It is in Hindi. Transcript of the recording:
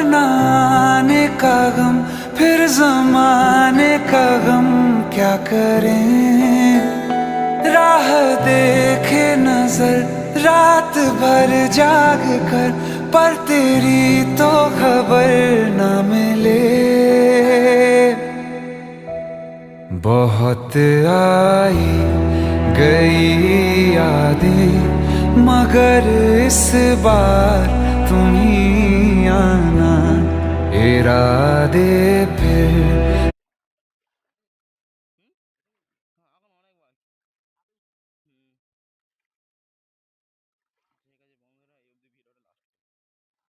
ना आने का गम, फिर जमाने का गम क्या करें। राह देखे नजर रात भर जाग कर, पर तेरी तो खबर न मिले। बहुत आई गई यादें, मगर इस बार तुम ही आना। इरादे फिर